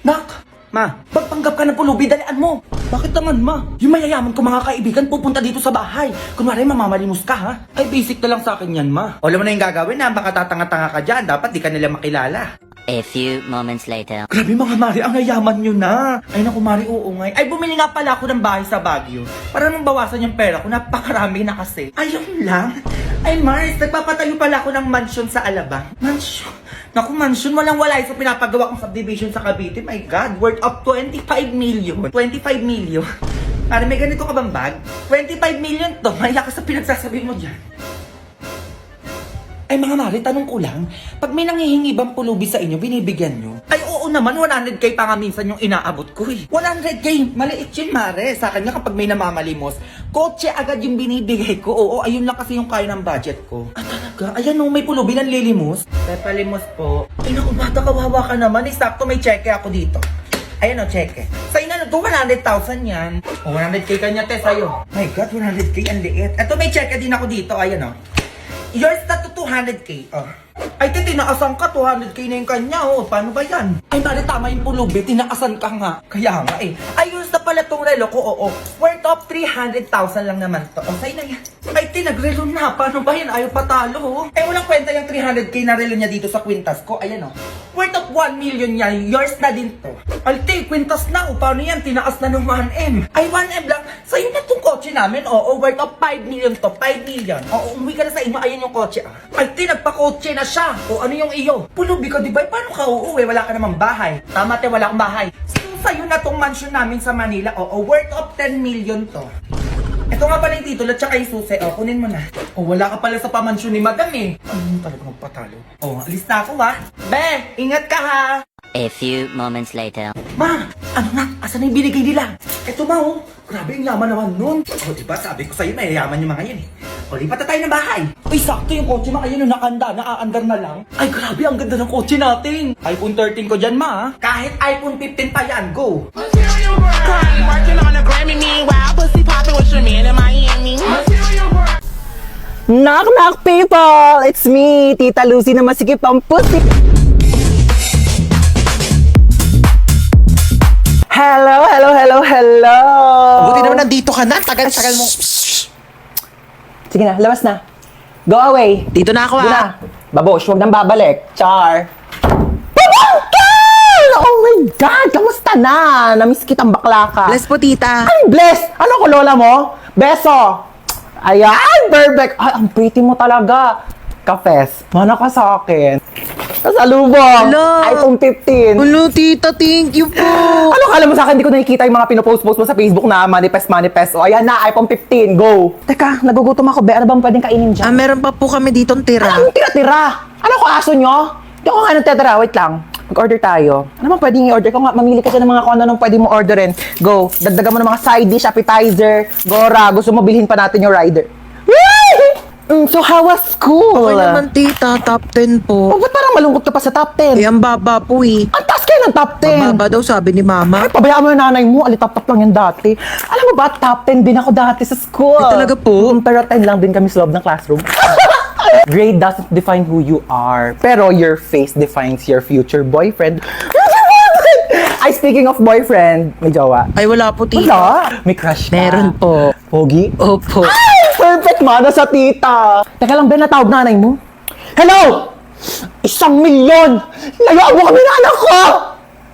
Nak! Ma, pagpanggap ka ng pulubi, dalian mo! Bakit naman, ma? Yung mayayaman ko mga kaibigan pupunta dito sa bahay. Kunwari, mamamalimos ka, ha? Ay, basic na lang sa akin yan, ma. Alam mo na yung gagawin na, baka tatanga-tanga ka dyan. Dapat di ka nila makilala. A few moments later. Grabe mga Mari, ang yayaman nyo na. Ay naku Mari, oo nga. Ay bumili nga pala ako ng bahay sa Baguio. Para nung bawasan yung pera ko, napakarami na kasi. Ayun lang. Ay Mars, nagpapatayo pala ako ng mansion sa Alabang. Mansion? Naku, mansion, walang-wala sa pinapagawa kong subdivision sa Cavite. My God, worth of 25 million. 25 million. Mari, may ganito ka bang bag? 25 million to. Maya ka sa pinagsasabi mo dyan. Ay mga Mari, tanong ko lang, pag may nanghihingi bang pulubi sa inyo, binibigyan nyo? Ay oo naman, 100k pa nga minsan yung inaabot ko eh. 100k, maliit yun Mare. Sa akin nga kapag may namamalimos, kotse agad yung binibigay ko. Oo, ayun lang kasi yung kaya ng budget ko. Ah talaga? Ayan no, may pulubi ng lilimos. Pepalimos po. Ay naku bata, kawawa ka naman. Eh, sakto may cheque ako dito. Ayan o, cheque. Sa ina, 200,000 yan. O, 100k kanya te sa'yo. My God, 100k, ang liit. Eto may cheque din ako dito, ayan o. Yours na to 200k. Oh. Ay, tinaasan ka. 200k na yung kanya. Oh. Paano ba yan? Ay, Mari, tama yung pulubi. Tinaasan ka nga. Kaya nga eh. Ay, yours na pala tong relo ko. Oo. Worth of 300,000 lang naman to. O, sa'yo na yan. Ay, tinagrelo na. Paano ba yan? Ayaw patalo. Oh. Ay, walang kwenta yung 300k na relo niya dito sa kwintas ko. Ayan oh. Worth of 1 million niya. Yours na din to. Alte, kwintas na. O, paano yan? Tinaas na ng 1M. Ay, 1M lang. Sa'yo na tong kotse namin. Oo, worth of 5 million to. 5 million. Oo, umuwi ka na sa inyo. Ayan yung kotse. Ay, nagpa-kotse na siya. O, ano yung iyo? Pulubi ka, di ba? Paano ka uuwi? Wala ka namang bahay. Tama, te, wala akong bahay. So, sa'yo na tong mansion namin sa Manila. Oo, worth of 10 million to. Ito nga pala yung titulo, tsaka yung susi. O, kunin mo na. O, wala ka pala sa pamansyon ni Madam eh. Ano talaga magpatalo? O, alis na ako ha. Be, ingat ka ha. A few moments later. Ma, ano nga? Asan na yung binigay nila? Eto ma, oh. Grabe yung yaman naman nun. O, diba? Sabi ko sa'yo, mayayaman yung mga yan eh. O, lipat na tayo ng bahay. Uy, sakto yung kotse ma. Ayun, nakanda, naaandar na lang. Ay, grabe, ang ganda ng kotse natin. iPhone 13 ko dyan, ma. Kahit iPhone 15 pa yan, go. Working on a Grammy, meanwhile, pussy popping with your man in Miami. Knock knock people! It's me, Tita Lucy na masikip ang pussy. Hello, hello, hello, hello! Buti naman nandito ka na. Tagal-tagal mo. Sige na, labas na. Go away. Dito na ako Doon na. Babosh, huwag nang babalik. Char. Pabangkel! Oh my God! Kamusta na? Namiss kitang bakla ka. Bless po, tita. Ay, bless! Ano ko, lola mo? Beso! Ayan, perfect! Ay, ang pretty mo talaga. Kafes, mana ka sa akin. Kasalubong! Hello. iPhone 15. Hello, tita. Thank you po. Ano kala mo sa akin? Hindi ko nakikita yung mga pinopost-post mo sa Facebook na manifest. O, ayan na, iPhone 15. Go! Teka, nagugutom ako. Be, ano bang pwedeng kainin dyan? Meron pa po kami ditong tira. Anong tira-tira? Ano ko aso nyo? Hindi ako nga nagtitira. Wait lang. Mag-order tayo. Ano bang pwedeng i-order? Kung nga, mamili ka dyan ng mga kung ano pwede mo orderin. Go. Dagdagan mo ng mga side dish, appetizer, gora. Gusto mo bilhin pa natin yung rider. So, how was school? Okay naman, tita. Top 10 po. Oh, ba't parang malungkot ka pa sa top 10? ang baba po eh. Ang taas kayo ng top 10. Mababa daw, sabi ni mama. Ay, pabayaan mo yung nanay mo. Alitap-tap lang yan dati. Alam mo ba, top 10 din ako dati sa school. Ay, talaga po? Pero 10 lang din kami sa loob ng classroom. Grade doesn't define who you are. Pero your face defines your future boyfriend. Ay, speaking of boyfriend, may jowa. Ay, wala po, tita. Wala. May crush ka. Meron po. Pogi? Opo. Ay, perfect mana sa tita. Teka lang, Ben, natawag nanay mo. Hello! 1 milyon! Layaan mo kami na anak ko!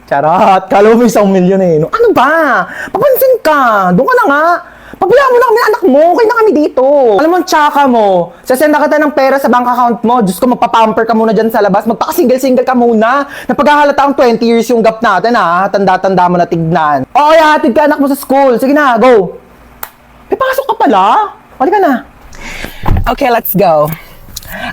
Charot, kala mo 1 milyon eh. No, ano ba? Papansin ka. Doon ka na nga. Pabayaan mo na kami anak mo. Okay na kami dito. Alam mo, tsaka mo. Sasenda kita ng pera sa bank account mo. Diyos ko, magpapamper ka muna dyan sa labas. Magpaka-single-single ka muna. Napaghahalata ang 20 years yung gap natin ha. Tanda-tanda mo na tignan. Oo, hatid ka anak mo sa school. Sige na, go. May pasok ka pala. Halika na. Okay, let's go.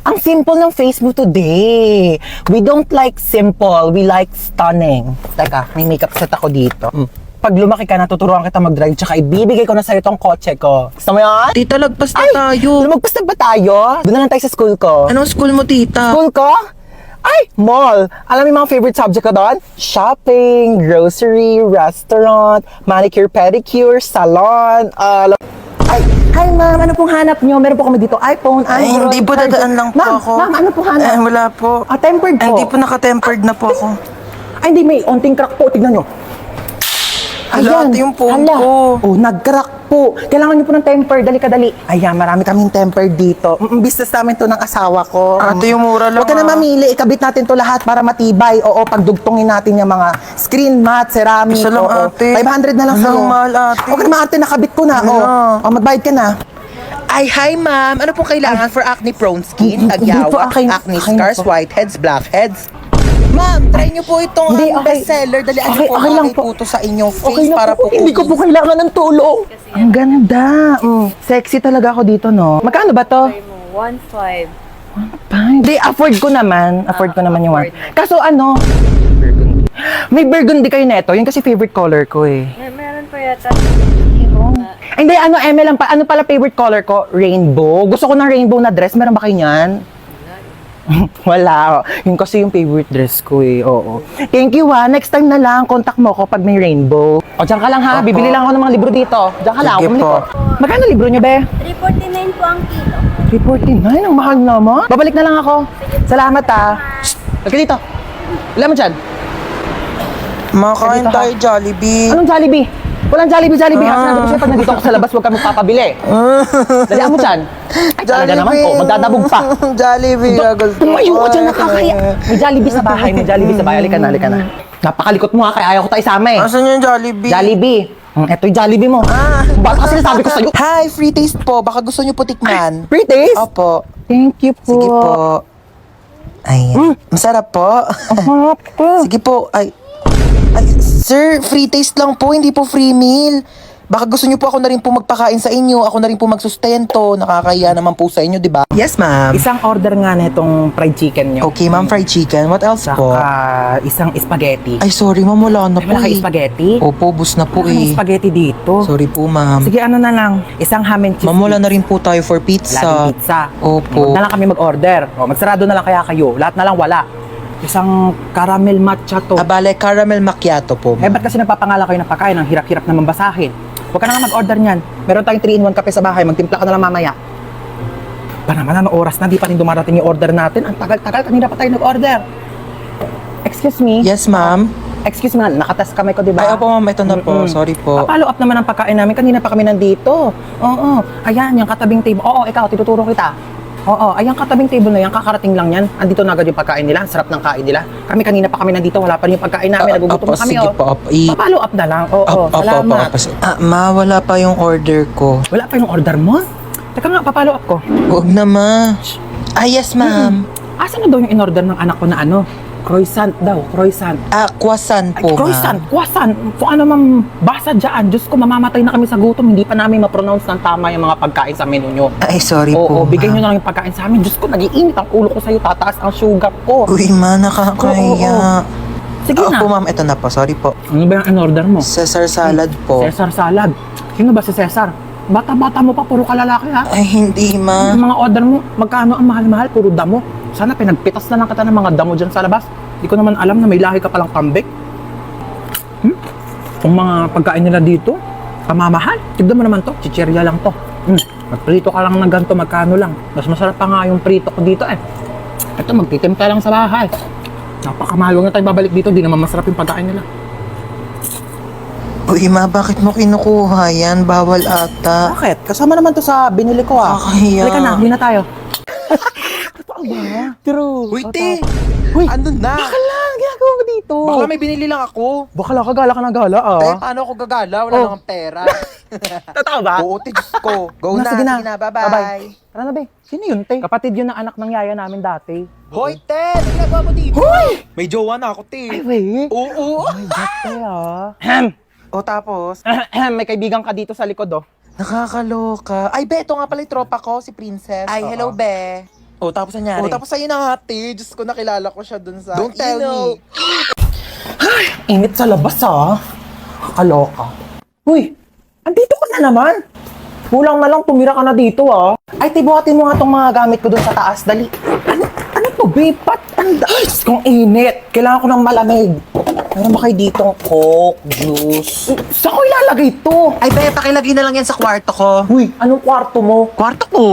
Ang simple ng face mo today. We don't like simple. We like stunning. Teka, may makeup set ako dito. Pag lumaki ka, natuturuan kita mag-drive, tsaka ibibigay ko na sa'yo tong kotse ko. Gusto mo yan? Tita, lagpas na tayo. Lumagpas na ba tayo? Doon na lang tayo sa school ko. Anong school mo, tita? School ko? Ay, mall. Alam mo yung mga favorite subject ko doon? Shopping, grocery, restaurant, manicure, pedicure, salon, Ay, hi ma'am, ano pong hanap nyo? Meron po kami dito iPhone, Ay, Android, hindi po, dadaan lang po ma'am, ako. Ma'am, ano pong hanap? Wala po. Tempered po. Hindi po naka-tempered na po ako. Ay, hindi, may onting crack po. Tignan nyo. Hala, ate, yung phone hala. ko. Oh, nag-crack po. Kailangan nyo po ng temper. Dali ka, dali. Ayan, marami kaming temper dito. Business namin to ng asawa ko. Ate, yung mura lang, Huwag ka na ah. mamili. Ikabit natin to lahat para matibay. Oo, pagdugtungin natin yung mga screen mat, ceramic. Isa lang, oo. ate. 500 na lang Ano, sa'yo. mahal, ate. Huwag ka na ate, nakabit ko na. Ano? Oh, magbayad ka na. Ay, hi ma'am. Ano pong kailangan for acne prone skin, Hindi po, tagyawak, akin- acne akin scars, po. whiteheads, blackheads? Ma'am, try niyo po itong Hindi, ang okay. bestseller. Dalian Okay, niyo po okay lang okay po. po to sa inyong face Okay na para po. po Hindi ko po kailangan ng tulong. Ang ganda. Sexy talaga ako dito, no? Magkano ba to? 1.5. Hindi, afford ko naman. Afford ko naman yung one. Kaso ano? Burgundy. May burgundy kayo neto. Yun kasi favorite color ko eh. Meron po yata. Ay, hindi, ano, Eme lang pa. Ano pala favorite color ko? Rainbow. Gusto ko ng rainbow na dress. Meron ba kayo niyan? Wala. Oh. Yun kasi yung favorite dress ko eh. Oo. Thank you ha. Next time na lang, contact mo ako pag may rainbow. O, dyan ka lang ha. Bibili lang ako ng mga libro dito. Dyan ka lang. Sige Bumili po. ko. Magkano libro nyo, be? 349 po ang kilo. 349? Ang mahal naman. Babalik na lang ako. Salamat ha. Shh! Halika dito. Wala mo dyan. Makain Dito, ha? tayo, Jollibee. Anong Jollibee? Walang Jollibee. Sinabi ko sa'yo, pag nandito ako sa labas, huwag ka magpapabili. Dalihan mo dyan. Ay, talaga naman po. Magdadabog pa. Jollibee. Tumayo ka dyan, nakakaya. May Jollibee sa bahay. May Jollibee sa bahay. Halika na, halika na. Napakalikot mo ha, kaya ayaw ko tayo isama eh. Asan yung Jollibee? Jollibee. Eto yung Jollibee mo. Bakit kasi nasabi ko sa'yo? Hi, free taste po. Baka gusto niyo po tikman. Free taste? Opo. Thank you po. Sige po. Ay, masarap po. Harap ko. Sige po. Ay, sir, free taste lang po, hindi po free meal. Baka gusto niyo po ako na rin po magpakain sa inyo, ako na rin po magsustento, nakakaya naman po sa inyo, di ba? Yes, ma'am. Isang order nga na itong fried chicken nyo. Okay, ma'am, fried chicken. What else po? Saka isang spaghetti. Ay, sorry, ma'am, wala na po Wala kayo eh. spaghetti? Opo, bus na po Wala eh. spaghetti dito. Sorry po, ma'am. Sige, ano na lang. Isang ham and cheese. Ma'am, wala na rin po tayo for pizza. Laging pizza. Opo. Huwag na lang kami mag-order. O, magsarado na lang kaya kayo. Lahat na lang wala. Isang caramel matcha to. Abale, caramel macchiato po, Eh, ma'am. ba't kasi nagpapangala kayo ng pagkain? Ang hirap-hirap naman basahin. Huwag ka na nga mag-order niyan. Meron tayong 3-in-1 kape sa bahay. Magtimpla ka na lang mamaya. Ba naman, anong oras na? Di pa rin dumarating yung order natin. Ang tagal-tagal. Kanina pa tayo nag-order. Excuse me? Yes, ma'am. Excuse me, nakatas kamay ko, di ba? Ay, opo, ma'am, ito na po. Sorry po. Papalo up naman ang pagkain namin. Kanina pa kami nandito. Oo. Ayan, yung katabing table. Oo, ikaw, tinuturo kita. Oo, ayan katabing table na yan. Kakarating lang yan. Andito na agad yung pagkain nila. Ang sarap ng kain nila. Kami kanina pa kami nandito. Wala pa rin yung pagkain namin. Nagugutom Opo, na kami. sige Oh. po, opo. Papalo up na lang. Oo, Opo, salamat. Ma, wala pa yung order ko. Wala pa yung order mo? Teka nga, papalo up ko. Huwag na, ma. Ah, yes, ma'am. Asan na daw yung in-order ng anak ko na ano? Croissant daw, croissant. Ah, croissant Ay, po, croissant, ma'am. croissant. Kung ano mang basa dyan, Diyos ko, mamamatay na kami sa gutom. Hindi pa namin ma-pronounce ng tama yung mga pagkain sa menu nyo. Ay, sorry Oo, po, bigyan nyo ma'am. na lang yung pagkain sa amin. Diyos ko, nag-iinit ang ulo ko sa'yo. Tataas ang sugar ko. Uy, ma, nakakaya. Sige na. Opo, ma'am, ito na po. Sorry po. Ano ba yung in-order mo? Caesar salad po. Cesar salad. Sino ba si Cesar? Bata-bata mo pa, puro kalalaki ha. Ay, hindi, ma. Yung mga order mo, magkano ang mahal-mahal, puro damo. Sana pinagpitas na lang kita ng mga damo dyan sa labas. Hindi ko naman alam na may lahi ka palang kambing. Kung mga pagkain nila dito, pamamahal. Tignan mo naman to, chichirya lang to. Magprito ka lang ng ganito, magkano lang. Mas masarap pa nga yung prito ko dito eh. Ito, magtitimpa lang sa bahay. Napakamahal, huwag na tayo babalik dito, di naman masarap yung pagkain nila. Uy, ma, bakit mo kinukuha yan? Bawal ata. Bakit? Kasama naman to sa binili ko ah. Kakahiya. Halika na, hindi na tayo. Totoo ba? True. Uy, te! Uy, Ano na? baka lang, ginagawa mo dito. Baka may binili lang ako. Baka lang, kagala ka ng gala ah. Eh, paano ako gagala? Wala Oh. namang pera. Totoo ba? Oo, te, Diyos ko. Go na, Sige sige na. Bye-bye. Tara na, be. Sino yun, te? Kapatid yun ng anak ng yaya namin dati. Hoy, te! Ano ginagawa mo dito? May jowa na ako, te. Ay, wait. Oo. Ay, ba't te ah? O, tapos? May kaibigan ka dito sa likod oh. Nakakaloka. Ay, be, ito nga pala yung tropa ko, si Princess. Ay, hello, be. O, tapos nangyari? O, tapos sa'yo na nga, te. Diyos ko, nakilala ko siya dun sa... Don't tell me. Init sa labas ah. Kaloka. Uy, andito ka na naman. Kulang na lang, tumira ka na dito ah. Ay, tibuhatin mo nga tong mga gamit ko doon sa taas. Dali. Ano to, babe? Ba't ang daas kong init? Kailangan ko ng malamig. Meron ba kayo ditong Coke, juice? Saan ko ilalagay to? Ay, be, pakilagay na lang yan sa kwarto ko. Uy, anong kwarto mo?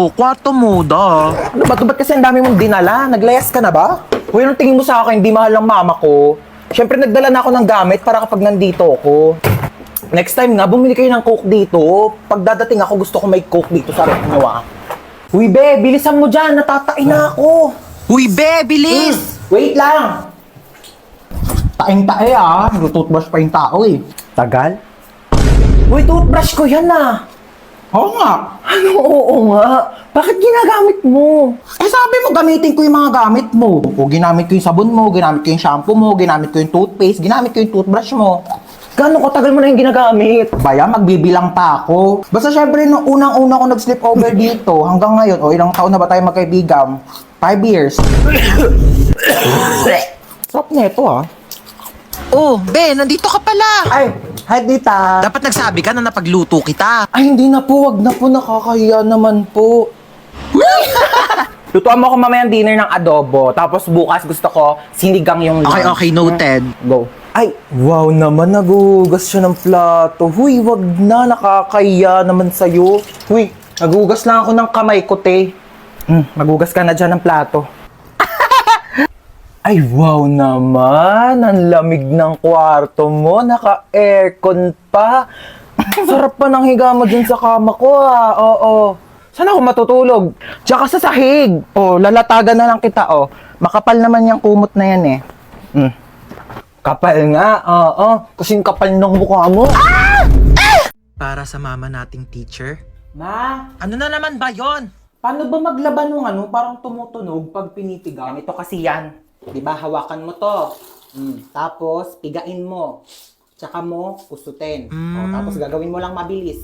Kwarto mo, da. Ano ba? Ba't kasi ang dami mong dinala? Naglayas ka na ba? Uy, anong tingin mo sa akin? Di mahal ng mama ko. Siyempre, nagdala na ako ng gamit para kapag nandito ako. Next time nga, bumili kayo ng Coke dito. Pag dadating ako, gusto ko may Coke dito sa rep nyo, ah. Uy, be, bilisan mo dyan. Natatain na ako. Uy, be, bilis! Wait lang. Taing-tae, ah. Toothbrush pa yung tao, eh. Tagal? Uy, toothbrush ko yan, ah. Oo nga. Ano, oo nga. Bakit ginagamit mo? Eh, sabi mo, gamitin ko yung mga gamit mo. O, ginamit ko yung sabon mo, ginamit ko yung shampoo mo, ginamit ko yung toothpaste, ginamit ko yung toothbrush mo. Gano'ng katagal mo na yung ginagamit? Baya, magbibilang pa ako. Basta syempre, nung unang-una ko nag-sleep over dito, hanggang ngayon, o ilang taon na ba tayo magkaibigan? 5 years. Sarap neto, ah. Oh, be, nandito ka pala. Ay, hi, tita. Dapat nagsabi ka na napagluto kita. Ay, hindi na po. Wag na po. Nakakahiya naman po. Lutuan mo ako mamayang dinner ng adobo. Tapos bukas gusto ko sinigang yung lunch. Okay, noted. Go. Ay, wow naman. Nagugas siya ng plato. Huy, wag na. Nakakahiya naman sa'yo. Huy, nagugas lang ako ng kamay ko, te. Magugas ka na dyan ng plato. Ay, wow naman. Ang lamig ng kwarto mo. Naka-aircon pa. Sarap pa ng higa mo dyan sa kama ko, ah. Oo. Saan ako matutulog? Tsaka sa sahig. Oh, lalatagan na lang kita, oh. Makapal naman yung kumot na yan, eh. Kapal nga, oo. Kasing kapal ng mukha mo. Para sa mama nating teacher. Ma, Ano na naman ba yon? paano ba maglaban ng ano? Parang tumutunog pag pinitigan. Ito kasi yan. Diba, hawakan mo to. Tapos, pigain mo. Tsaka mo, pusutin. O, tapos gagawin mo lang mabilis.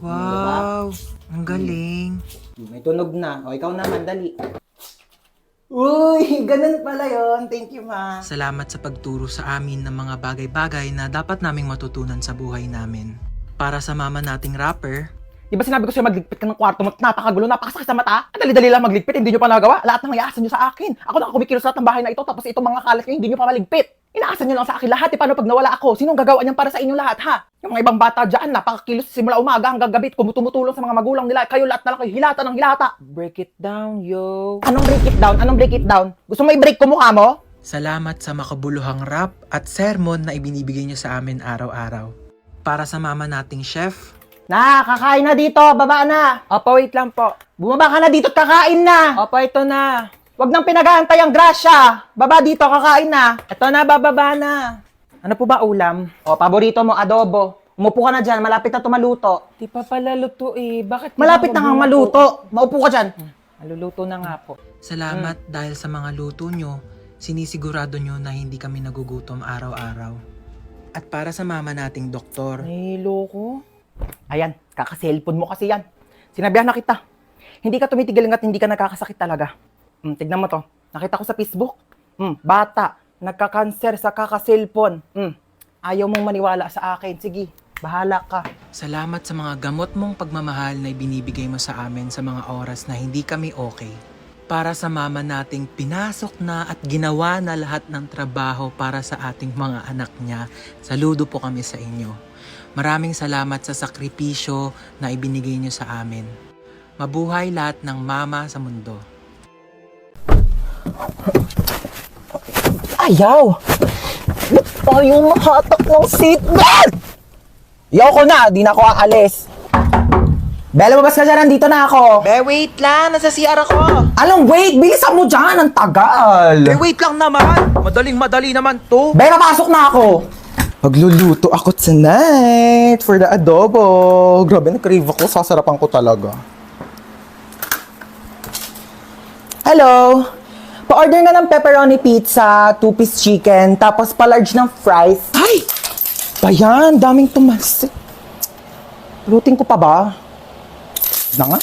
Wow, ang galing. May tunog na. O, ikaw naman, dali. Uy, ganun pala yon. Thank you, ma. Salamat sa pagturo sa amin ng mga bagay-bagay na dapat naming matutunan sa buhay namin. Para sa mama nating rapper, Di ba sinabi ko sa'yo magligpit ka ng kwarto mo? Napakagulo, napakasakit sa mata. Ang dali-dali lang magligpit, hindi nyo pa nagawa. Lahat ng iaasa nyo sa akin. Ako na kumikilos lahat ng bahay na ito, tapos itong mga kalat nyo, hindi nyo pa maligpit. Inaasa nyo lang sa akin lahat. Paano pag nawala ako? Sinong gagawa niyan para sa inyong lahat, ha? Yung mga ibang bata dyan, napakakilos simula umaga hanggang gabi, tumutulong sa mga magulang nila. Kayo lahat na lang kayo, hilata ng hilata. Break it down, yo. Anong break it down? Anong break it down? Gusto mo i-break ko mukha mo? salamat sa makabuluhang rap at sermon na ibinibigay nyo sa amin araw-araw. Para sa mama nating chef, Na, kakain na dito. Baba na. Opo, wait lang po. Bumaba ka na dito at kakain na. Opo, ito na. Huwag nang pinag-aantay ang grasya. Baba dito, kakain na. Ito na, bababa na. Ano po ba ulam? O, paborito mo, adobo. Umupo ka na dyan, malapit na tumaluto. Di pa pala luto eh. Bakit? Malapit na kang maluto. Maupo ka dyan. Maluluto na nga po. salamat dahil sa mga luto nyo, sinisigurado nyo na hindi kami nagugutom araw-araw. At para sa mama nating doktor, Nahilo ko. Ayan, kaka-cellphone mo kasi yan. Sinabihan na kita. Hindi ka tumitigil hanggat hindi ka nagkakasakit talaga. Tignan mo to. Nakita ko sa Facebook. Bata, nagka-cancer sa kaka-cellphone. Ayaw mong maniwala sa akin. Sige, bahala ka. salamat sa mga gamot mong pagmamahal na ibinibigay mo sa amin sa mga oras na hindi kami okay. Para sa mama nating pinasok na at ginawa na lahat ng trabaho para sa ating mga anak niya, saludo po kami sa inyo. Maraming salamat sa sakripisyo na ibinigay niyo sa amin. Mabuhay lahat ng mama sa mundo. Ayaw! Ba't tayo mahatak ng seatbelt? Yaw ko na, di na ako aalis. Bella, mabas ka dyan, nandito na ako. Be, wait lang! Nasa CR ako! Anong wait? Bilisan mo dyan, ang tagal. wait lang naman! Madaling-madali naman to! Bella, pasok na ako. Magluluto ako tonight for the adobo. Grabe, na-crave ako. Sasarapan ko talaga. Hello? Pa-order nga ng pepperoni pizza, 2-piece chicken, tapos pa-large ng fries. Ay! Bayan, daming tumas. Lutin ko pa ba? Na nga?